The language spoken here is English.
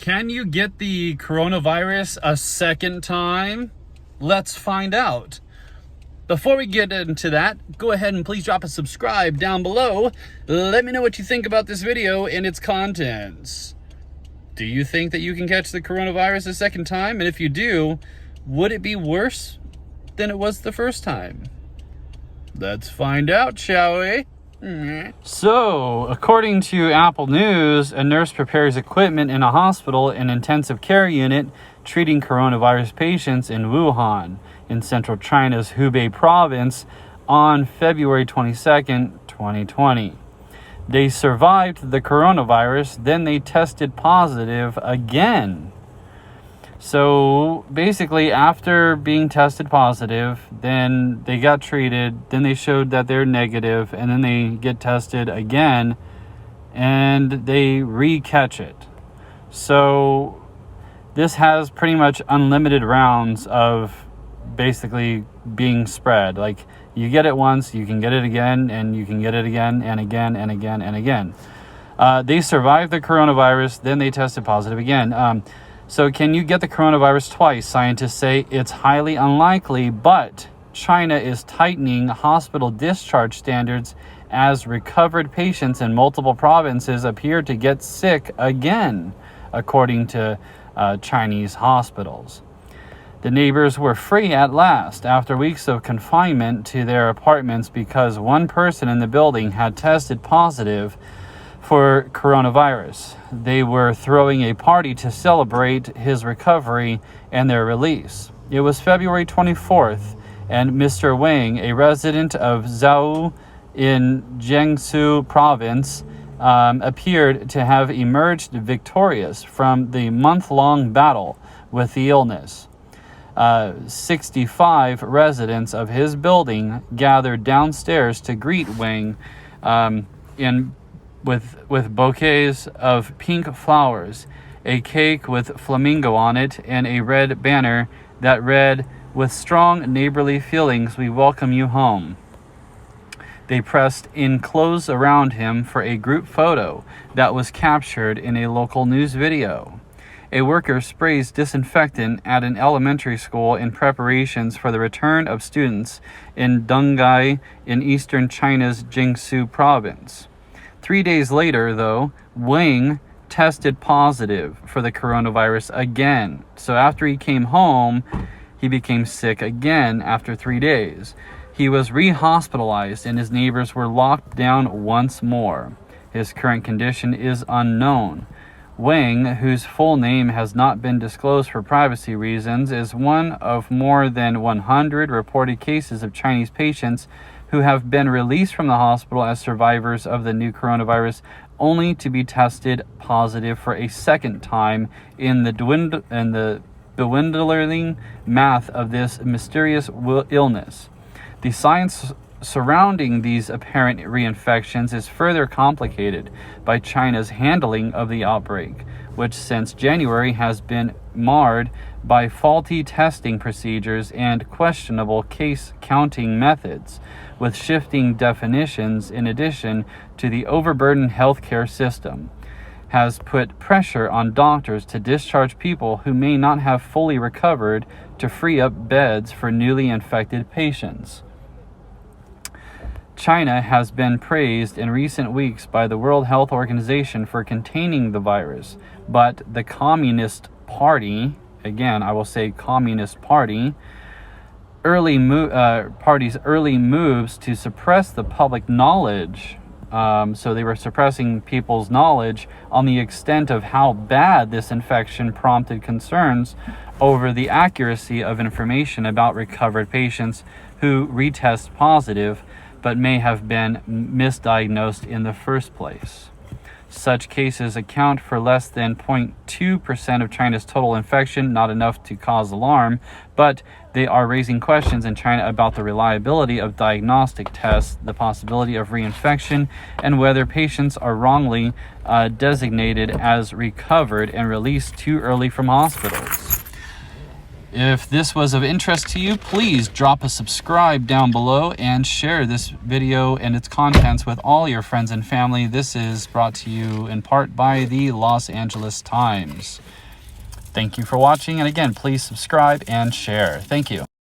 Can you get the coronavirus a second time? Let's find out. Before we get into that, go ahead and please drop a subscribe down below. Let me know what you think about this video and its contents. Do you think that you can catch the coronavirus a second time? And if you do, would it be worse than it was the first time? Let's find out, shall we? So, according to Apple News, a nurse prepares equipment in a hospital and intensive care unit treating coronavirus patients in Wuhan, in central China's Hubei province, on February 22nd, 2020. They survived the coronavirus, then they tested positive again. So basically, after being tested positive, then they got treated, then they showed that they're negative, and then they get tested again, and they re-catch it. So this has pretty much unlimited rounds of basically being spread. Like, you get it once, you can get it again, and you can get it again, and again, and again, and again. They survived the coronavirus, then they tested positive again. So can you get the coronavirus twice? Scientists say it's highly unlikely, but China is tightening hospital discharge standards as recovered patients in multiple provinces appear to get sick again, according to Chinese hospitals. The neighbors were free at last after weeks of confinement to their apartments because one person in the building had tested positive for coronavirus. They were throwing a party to celebrate his recovery and their release. It was February 24th, and Mr. Wang, a resident of Zhou in Jiangsu province, appeared to have emerged victorious from the month-long battle with the illness. 65 residents of his building gathered downstairs to greet Wang with bouquets of pink flowers, a cake with flamingo on it, and a red banner that read, "With strong neighborly feelings, we welcome you home." They pressed in close around him for a group photo that was captured in a local news video. A worker sprays disinfectant at an elementary school in preparations for the return of students in Donghai in eastern China's Jiangsu province. 3 days later, though, Wang tested positive for the coronavirus again. So after he came home, he became sick again after 3 days. He was re-hospitalized and his neighbors were locked down once more. His current condition is unknown. Wang, whose full name has not been disclosed for privacy reasons, is one of more than 100 reported cases of Chinese patients who have been released from the hospital as survivors of the new coronavirus, only to be tested positive for a second time in the dwindling math of this mysterious illness. The science surrounding these apparent reinfections is further complicated by China's handling of the outbreak, which since January has been marred by faulty testing procedures and questionable case counting methods, with shifting definitions in addition to the overburdened healthcare system, has put pressure on doctors to discharge people who may not have fully recovered to free up beds for newly infected patients. China has been praised in recent weeks by the World Health Organization for containing the virus, but the Communist Party, again, I will say Communist Party, party's early moves to suppress the public knowledge. So they were suppressing people's knowledge on the extent of how bad this infection prompted concerns over the accuracy of information about recovered patients who retest positive but may have been misdiagnosed in the first place. Such cases account for less than 0.2% of China's total infection, not enough to cause alarm, but they are raising questions in China about the reliability of diagnostic tests, the possibility of reinfection, and whether patients are wrongly designated as recovered and released too early from hospitals. If this was of interest to you, please drop a subscribe down below and share this video and its contents with all your friends and family. This is brought to you in part by the Los Angeles Times. Thank you for watching, and again, please subscribe and share. Thank you.